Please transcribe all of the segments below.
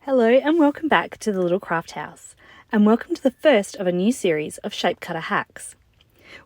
Hello and welcome back to the Little Craft House, and welcome to the first of a new series of shape cutter hacks.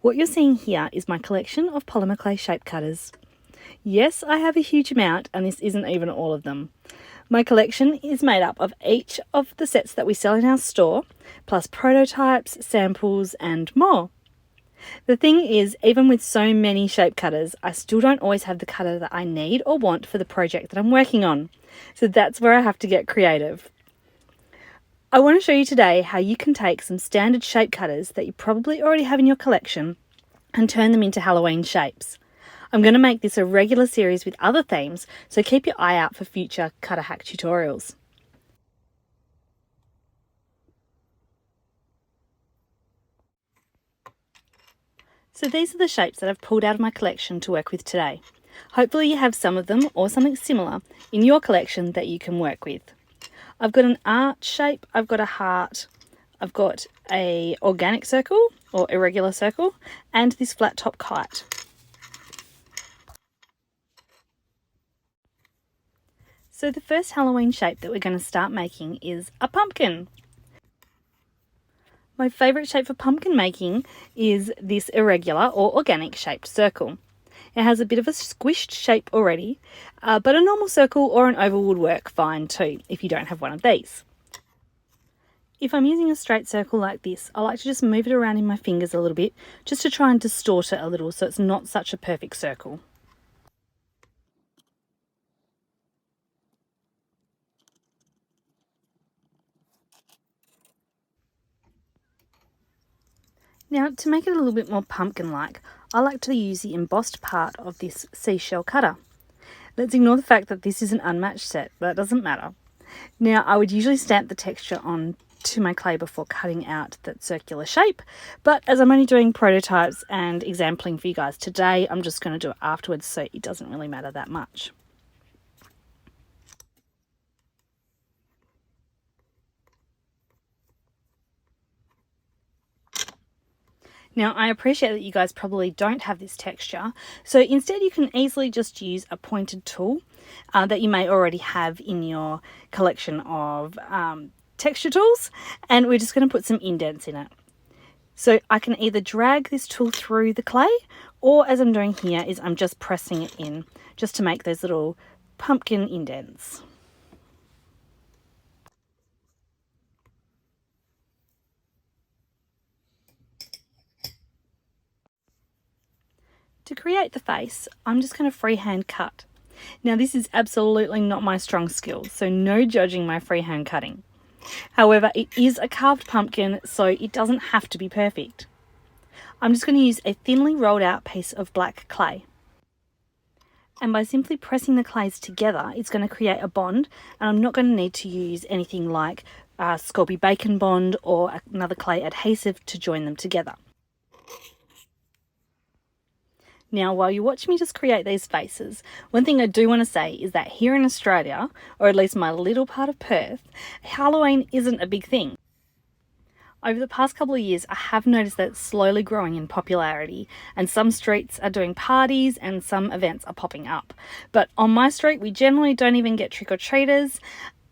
What you're seeing here is my collection of polymer clay shape cutters. Yes, I have a huge amount, and this isn't even all of them. My collection is made up of each of the sets that we sell in our store, plus prototypes, samples, and more. The thing is, even with so many shape cutters, I still don't always have the cutter that I need or want for the project that I'm working on. So that's where I have to get creative. I want to show you today how you can take some standard shape cutters that you probably already have in your collection and turn them into Halloween shapes. I'm going to make this a regular series with other themes, so keep your eye out for future cutter hack tutorials. So these are the shapes that I've pulled out of my collection to work with today. Hopefully you have some of them or something similar in your collection that you can work with. I've got an arch shape, I've got a heart, I've got a organic circle or irregular circle, and this flat top kite. So the first Halloween shape that we're going to start making is a pumpkin. My favourite shape for pumpkin making is this irregular or organic shaped circle. It has a bit of a squished shape already, but a normal circle or an oval would work fine too if you don't have one of these. If I'm using a straight circle like this, I like to just move it around in my fingers a little bit just to try and distort it a little so it's not such a perfect circle. Now, to make it a little bit more pumpkin-like, I like to use the embossed part of this seashell cutter. Let's ignore the fact that this is an unmatched set, that doesn't matter. Now, I would usually stamp the texture on to my clay before cutting out that circular shape, but as I'm only doing prototypes and exampling for you guys today, I'm just going to do it afterwards, so it doesn't really matter that much. Now, I appreciate that you guys probably don't have this texture, so instead you can easily just use a pointed tool that you may already have in your collection of texture tools, and we're just going to put some indents in it. So I can either drag this tool through the clay, or as I'm doing here is I'm just pressing it in just to make those little pumpkin indents. To create the face, I'm just going to freehand cut. Now this is absolutely not my strong skill, so no judging my freehand cutting. However, it is a carved pumpkin, so it doesn't have to be perfect. I'm just going to use a thinly rolled out piece of black clay. And by simply pressing the clays together, it's going to create a bond, and I'm not going to need to use anything like Sculpey Bacon Bond or another clay adhesive to join them together. Now, while you watch me just create these faces, one thing I do want to say is that here in Australia, or at least my little part of Perth, Halloween isn't a big thing. Over the past couple of years, I have noticed that it's slowly growing in popularity, and some streets are doing parties and some events are popping up. But on my street, we generally don't even get trick-or-treaters.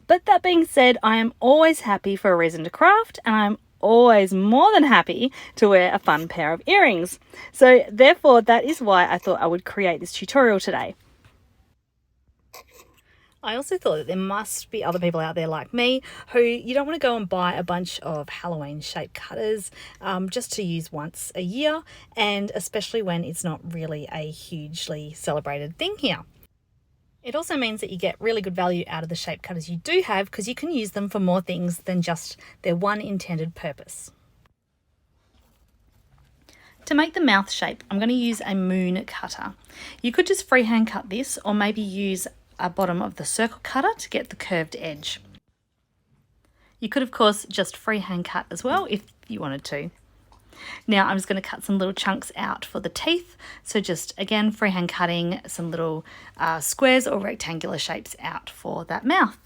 But that being said, I am always happy for a reason to craft, and I'm always more than happy to wear a fun pair of earrings. So therefore, that is why I thought I would create this tutorial today. I also thought that there must be other people out there like me who you don't want to go and buy a bunch of Halloween shape cutters just to use once a year, and especially when it's not really a hugely celebrated thing here. It also means that you get really good value out of the shape cutters you do have, because you can use them for more things than just their one intended purpose. To make the mouth shape, I'm going to use a moon cutter. You could just freehand cut this, or maybe use a bottom of the circle cutter to get the curved edge. You could of course just freehand cut as well if you wanted to. Now I'm just going to cut some little chunks out for the teeth, so just again freehand cutting some little squares or rectangular shapes out for that mouth.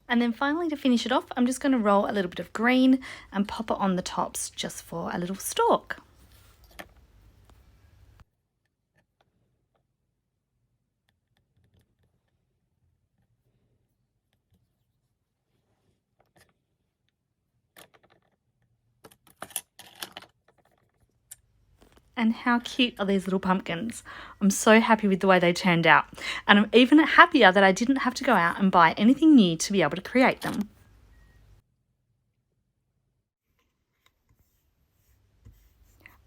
And then finally, to finish it off, I'm just going to roll a little bit of green and pop it on the tops just for a little stalk. And how cute are these little pumpkins? I'm so happy with the way they turned out. And I'm even happier that I didn't have to go out and buy anything new to be able to create them.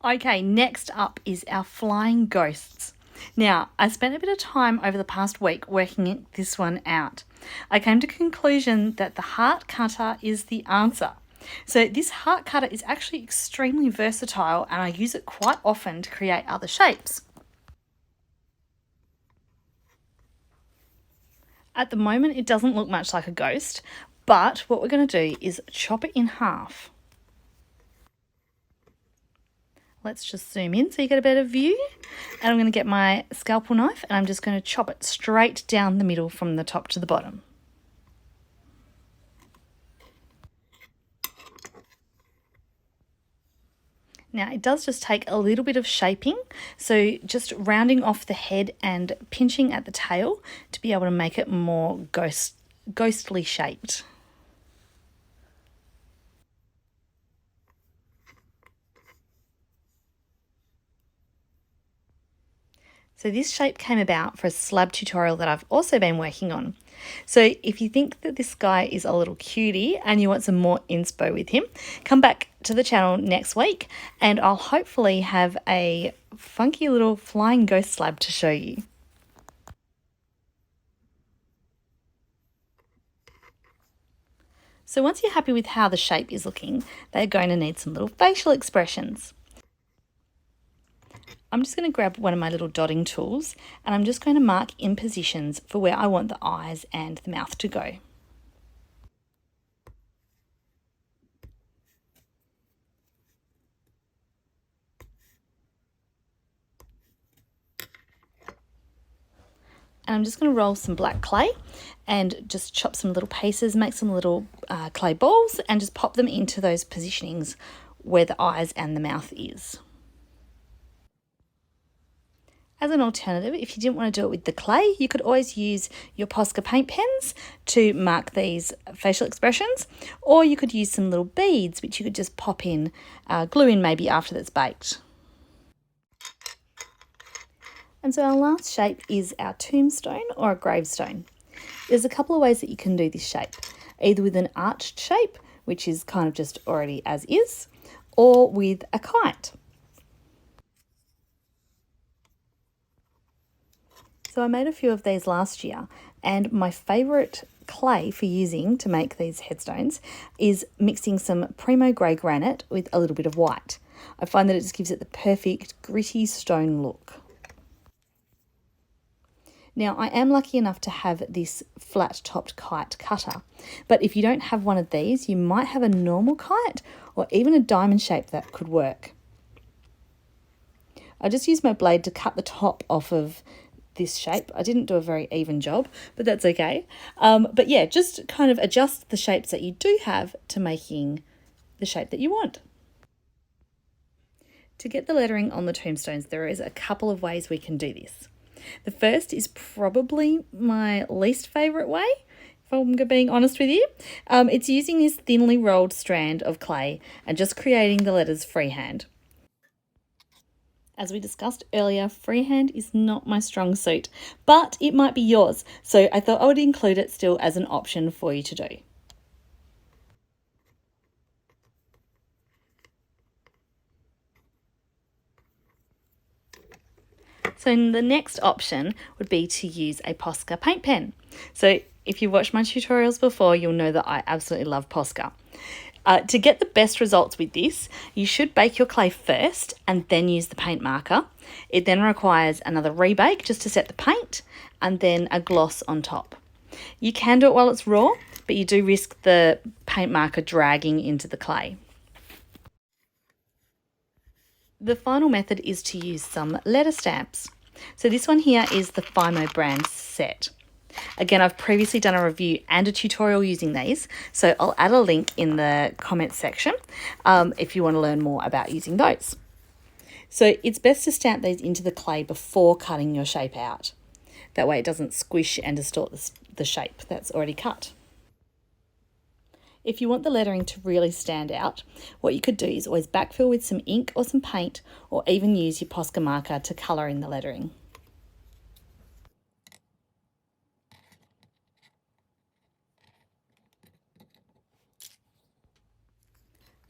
Okay, next up is our flying ghosts. Now, I spent a bit of time over the past week working this one out. I came to the conclusion that the heart cutter is the answer. So this heart cutter is actually extremely versatile and I use it quite often to create other shapes. At the moment, it doesn't look much like a ghost, but what we're going to do is chop it in half. Let's just zoom in so you get a better view. And I'm going to get my scalpel knife and I'm just going to chop it straight down the middle from the top to the bottom. Now it does just take a little bit of shaping, so just rounding off the head and pinching at the tail to be able to make it more ghostly shaped. So this shape came about for a slab tutorial that I've also been working on. So if you think that this guy is a little cutie and you want some more inspo with him, come back to the channel next week and I'll hopefully have a funky little flying ghost slab to show you. So once you're happy with how the shape is looking, they're going to need some little facial expressions. I'm just going to grab one of my little dotting tools and I'm just going to mark in positions for where I want the eyes and the mouth to go. And I'm just going to roll some black clay and just chop some little pieces, make some little clay balls and just pop them into those positionings where the eyes and the mouth is. As an alternative, if you didn't want to do it with the clay, you could always use your Posca paint pens to mark these facial expressions, or you could use some little beads, which you could just pop in, glue in maybe after that's baked. And so our last shape is our tombstone or a gravestone. There's a couple of ways that you can do this shape, either with an arched shape, which is kind of just already as is, or with a kite. So I made a few of these last year, and my favourite clay for using to make these headstones is mixing some Primo grey granite with a little bit of white. I find that it just gives it the perfect gritty stone look. Now I am lucky enough to have this flat topped kite cutter, but if you don't have one of these, you might have a normal kite or even a diamond shape that could work. I just used my blade to cut the top off of this shape. I didn't do a very even job, but that's okay. But yeah, just kind of adjust the shapes that you do have to making the shape that you want. To get the lettering on the tombstones, there is a couple of ways we can do this. The first is probably my least favourite way, if I'm being honest with you. It's using this thinly rolled strand of clay and just creating the letters freehand. As we discussed earlier, freehand is not my strong suit, but it might be yours, so I thought I would include it still as an option for you to do. So the next option would be to use a Posca paint pen. So if you've watched my tutorials before, you'll know that I absolutely love Posca. To get the best results with this, you should bake your clay first and then use the paint marker. It then requires another rebake just to set the paint and then a gloss on top. You can do it while it's raw, but you do risk the paint marker dragging into the clay. The final method is to use some letter stamps. So this one here is the Fimo brand set. Again, I've previously done a review and a tutorial using these, so I'll add a link in the comments section if you want to learn more about using those. So it's best to stamp these into the clay before cutting your shape out. That way it doesn't squish and distort the shape that's already cut. If you want the lettering to really stand out, what you could do is always backfill with some ink or some paint, or even use your Posca marker to colour in the lettering.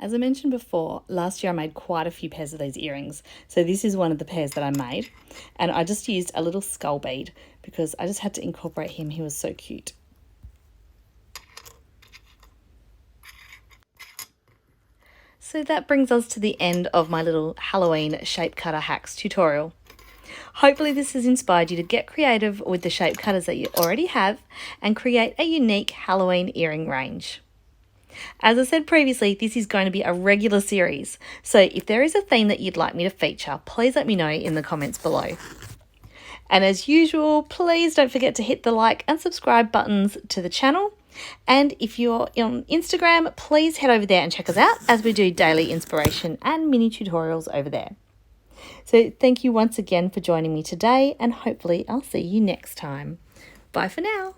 As I mentioned before, last year I made quite a few pairs of these earrings, so this is one of the pairs that I made, and I just used a little skull bead because I just had to incorporate him. He was so cute. So that brings us to the end of my little Halloween shape cutter hacks tutorial. Hopefully this has inspired you to get creative with the shape cutters that you already have and create a unique Halloween earring range. As I said previously, this is going to be a regular series, so if there is a theme that you'd like me to feature, please let me know in the comments below. And as usual, please don't forget to hit the like and subscribe buttons to the channel. And if you're on Instagram, please head over there and check us out as we do daily inspiration and mini tutorials over there. So thank you once again for joining me today, and hopefully I'll see you next time. Bye for now.